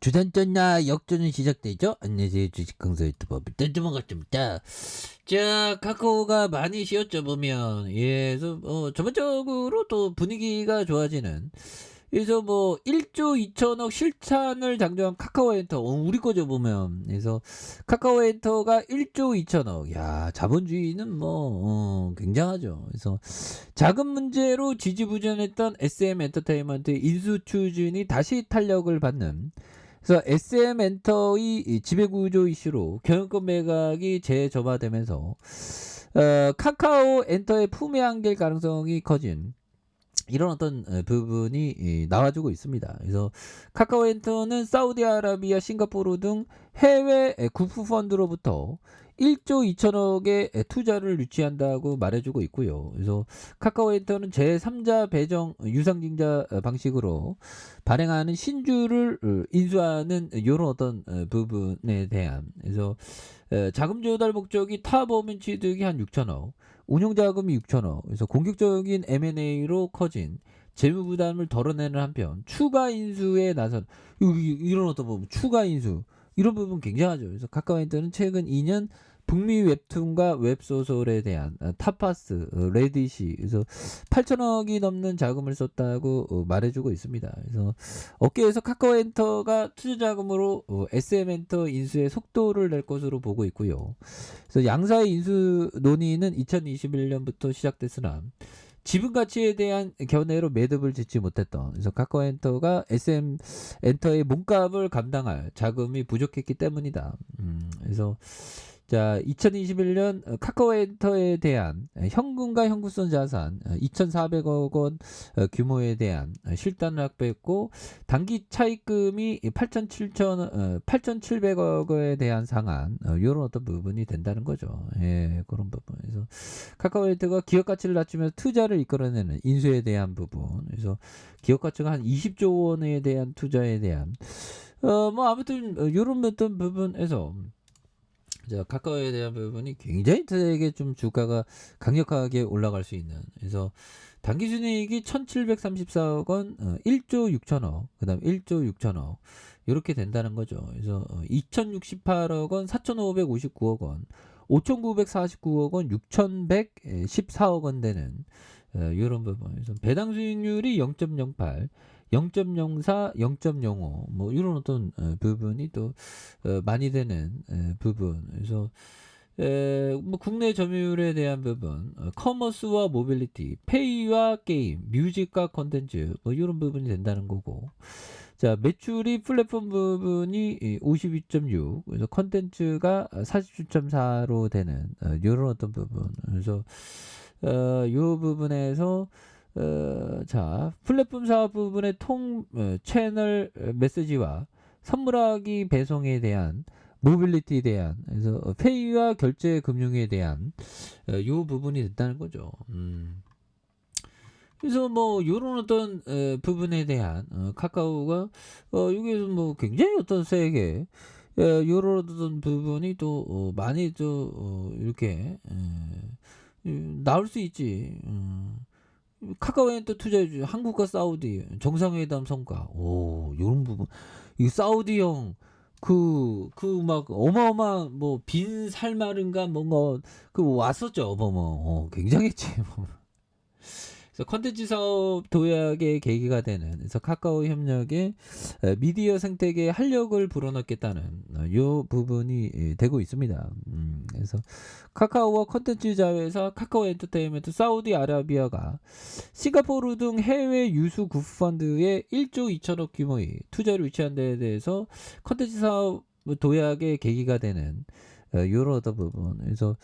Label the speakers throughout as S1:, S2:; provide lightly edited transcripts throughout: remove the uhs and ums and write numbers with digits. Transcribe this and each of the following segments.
S1: 주단전나 역전이 시작되죠. 안녕하세요. 주식강사 유튜버 밑단주먹 같습니다. 자, 카카오가 많이 쉬었죠 보면. 예, 그래서 전반적으로 또 분위기가 좋아지는. 그래서 뭐 1조 2천억 실찬을 장정한 카카오엔터, 우리 거죠 보면. 그래서 카카오엔터가 1조 2천억. 야, 자본주의는 뭐 굉장하죠. 그래서 자금 문제로 지지부진했던 SM 엔터테인먼트 인수 추진이 다시 탄력을 받는. 그래서 SM 엔터의 지배구조 이슈로 경영권 매각이 재점화되면서 카카오 엔터의 품위 한계 가능성이 커진 이런 어떤 부분이 나와주고 있습니다. 그래서 카카오 엔터는 사우디아라비아, 싱가포르 등 해외 국부 펀드로부터 1조 2천억의 투자를 유치한다고 말해주고 있고요. 그래서 카카오 엔터는 제3자 배정 유상증자 방식으로 발행하는 신주를 인수하는 이런 어떤 부분에 대한, 그래서 자금 조달 목적이 타법인 취득이 한 6천억, 운용자금이 6천억, 그래서 공격적인 M&A로 커진 재무 부담을 덜어내는 한편 추가 인수에 나선 이런 어떤 부분, 추가 인수 이런 부분 굉장하죠. 그래서 카카오엔터는 최근 2년 북미 웹툰과 웹소설에 대한 타파스, 레딧이 그래서 8천억이 넘는 자금을 썼다고 말해주고 있습니다. 그래서 업계에서 카카오엔터가 투자 자금으로 SM엔터 인수의 속도를 낼 것으로 보고 있고요. 그래서 양사의 인수 논의는 2021년부터 시작됐으나 지분 가치에 대한 견해로 매듭을 짓지 못했던, 그래서 카카오엔터가 SM 엔터의 몸값을 감당할 자금이 부족했기 때문이다. 그래서 자, 2021년 카카오엔터에 대한 현금과 현금성 자산 2,400억 원 규모에 대한 실단을 확보했고, 단기 차입금이 8,700억에 대한 상한, 이런 어떤 부분이 된다는 거죠. 예, 그런 부분에서 카카오엔터가 기업 가치를 낮추면서 투자를 이끌어내는 인수에 대한 부분, 그래서 기업 가치가 한 20조 원에 대한 투자에 대한 뭐 아무튼 이런 어떤 부분에서 자, 카카오에 대한 부분이 굉장히 되게 좀 주가가 강력하게 올라갈 수 있는. 그래서 단기 순이익이 1734억 원, 1조 6천억, 그 다음 1조 6천억 이렇게 된다는 거죠. 그래서 2068억 원, 4559억 원, 5949억 원, 6114억 원 되는 이런 부분. 그래서 배당 수익률이 0.08, 0.04, 0.05 뭐 이런 어떤 부분이 또 많이 되는 부분. 그래서 뭐 국내 점유율에 대한 부분, 커머스와 모빌리티, 페이와 게임, 뮤직과 컨텐츠 뭐 이런 부분이 된다는 거고. 자, 매출이 플랫폼 부분이 52.6, 그래서 컨텐츠가 47.4로 되는 이런 어떤 부분. 그래서 이 부분에서 자, 플랫폼 사업 부분의 채널 메시지와 선물하기 배송에 대한 모빌리티에 대한, 그래서 페이와 결제 금융에 대한 이 부분이 됐다는 거죠. 그래서 뭐 요런 어떤 부분에 대한 카카오가 여기에서 뭐 굉장히 어떤 세게 요런 어떤 부분이 또 많이 또 이렇게 나올 수 있지. 카카오엔 또 투자해주 한국과 사우디 정상회담 성과, 오 요런 부분, 이 사우디 형 막 어마어마한 뭐 빈 살마른가 뭔가 그 왔었죠. 어마어마 굉장했지. 그래서 컨텐츠 사업 도약의 계기가 되는, 그래서 카카오 협력에 미디어 생태계에 활력을 불어넣겠다는 요 부분이 되고 있습니다. 그래서 카카오와 컨텐츠 자회사 카카오 엔터테인먼트 사우디아라비아가 싱가포르 등 해외 유수 국펀드에 1조 2천억 규모의 투자를 유치한 데에 대해서 컨텐츠 사업 도약의 계기가 되는 요런 어떤 부분. 그래서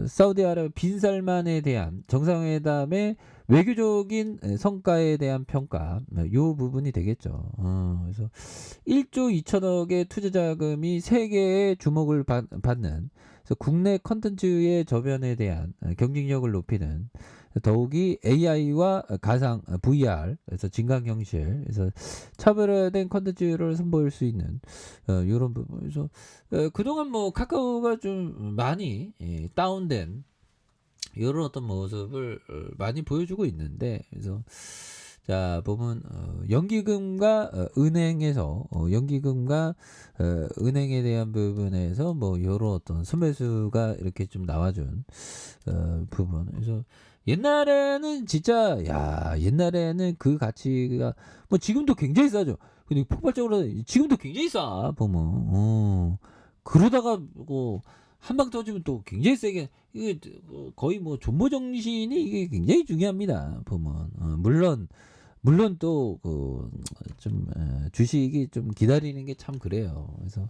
S1: 사우디아라비아 빈살만에 대한 정상회담의 외교적인 성과에 대한 평가, 요 부분이 되겠죠. 그래서 1조 2천억의 투자 자금이 세계의 주목을 받는, 그래서 국내 컨텐츠의 저변에 대한 경쟁력을 높이는, 더욱이 AI와 가상 VR, 그래서 진강경실, 그래서 차별화된 컨텐츠를 선보일 수 있는 이런 부분. 그래서 그동안 뭐 카카오가 좀 많이 다운된 이런 어떤 모습을 많이 보여주고 있는데, 그래서 자, 보면 연기금과 연기금과 은행에 대한 부분에서 뭐 요런 어떤 순매수가 이렇게 좀 나와준 부분. 그래서 옛날에는 진짜 옛날에는 그 가치가 뭐 지금도 굉장히 싸죠. 근데 폭발적으로 지금도 굉장히 싸 보면. 그러다가 뭐 한 방 터지면 또 굉장히 세게 이게 거의 뭐 존버 정신이 이게 굉장히 중요합니다. 보면 물론 또 그 좀 주식이 좀 기다리는 게 참 그래요. 그래서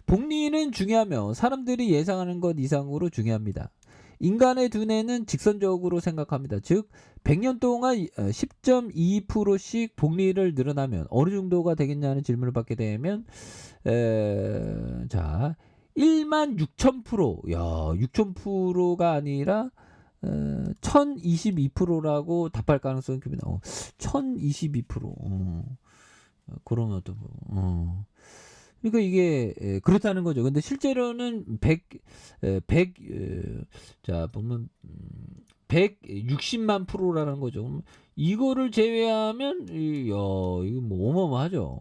S1: 복리는 중요하며 사람들이 예상하는 것 이상으로 중요합니다. 인간의 두뇌는 직선적으로 생각합니다. 즉 100년 동안 10.22%씩 복리를 늘어나면 어느 정도가 되겠냐는 질문을 받게 되면 자 16,000%, 6,000%가 아니라 1022%라고 답할 가능성이 큽니다. 1022%. 그러면 또 그러니까 이게 그렇다는 거죠. 근데 실제로는 100 보면 160만 프로라는 거죠. 그럼 이거를 제외하면 이거 뭐 어마어마하죠.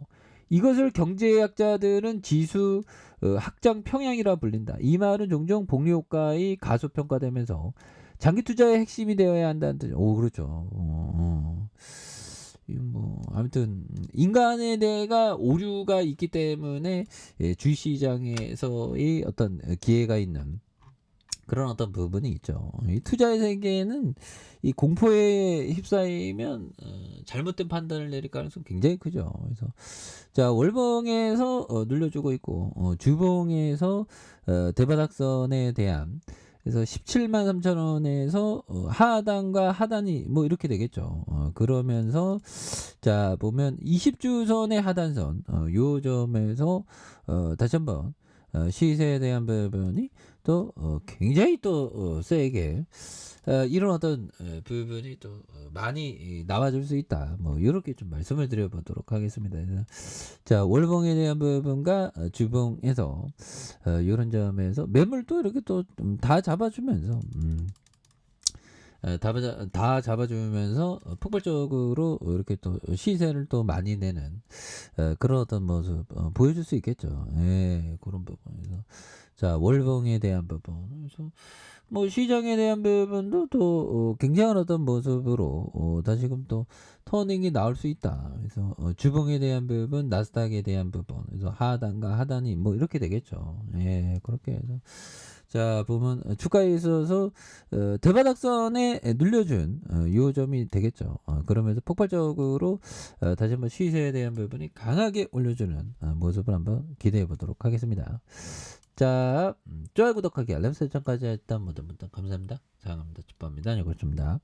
S1: 이것을 경제학자들은 지수 확장 평양이라 불린다. 이 말은 종종 복리 효과의 가소평가되면서 장기 투자의 핵심이 되어야 한다는 뜻. 그렇죠. 뭐 아무튼 인간에 대가 오류가 있기 때문에 주식시장에서의 어떤 기회가 있는 그런 어떤 부분이 있죠. 이 투자의 세계에는 이 공포에 휩싸이면 잘못된 판단을 내릴 가능성이 굉장히 크죠. 그래서 자 월봉에서 눌려주고 있고 주봉에서 대바닥선에 대한 그래서 17만 3천 원에서 하단과 하단이 뭐 이렇게 되겠죠. 그러면서 자 보면 20주선의 하단선 요 점에서 다시 한번 시세에 대한 부분이 또 굉장히 또 세게 이런 어떤 부분이 또 많이 나와줄 수 있다. 뭐 이렇게 좀 말씀을 드려보도록 하겠습니다. 자 월봉에 대한 부분과 주봉에서 이런 점에서 매물도 이렇게 또 다 잡아주면서 다 잡아주면서 폭발적으로 이렇게 또 시세를 또 많이 내는 그런 어떤 모습 보여줄 수 있겠죠. 예, 그런 부분에서 자 월봉에 대한 부분 그래서 뭐 시장에 대한 부분도 또 굉장한 어떤 모습으로 다시금 또 터닝이 나올 수 있다. 그래서 주봉에 대한 부분, 나스닥에 대한 부분, 그래서 하단과 하단이 뭐 이렇게 되겠죠. 예, 그렇게 해서 자 보면 주가에 있어서 대바닥선에 눌려준 요 점이 되겠죠. 그러면서 폭발적으로 다시 한번 시세에 대한 부분이 강하게 올려주는 모습을 한번 기대해 보도록 하겠습니다. 자, 좋아요, 구독하기, 알람 설정까지 했던 모든 분들 감사합니다. 사랑합니다. 축복합니다. 여고입니다.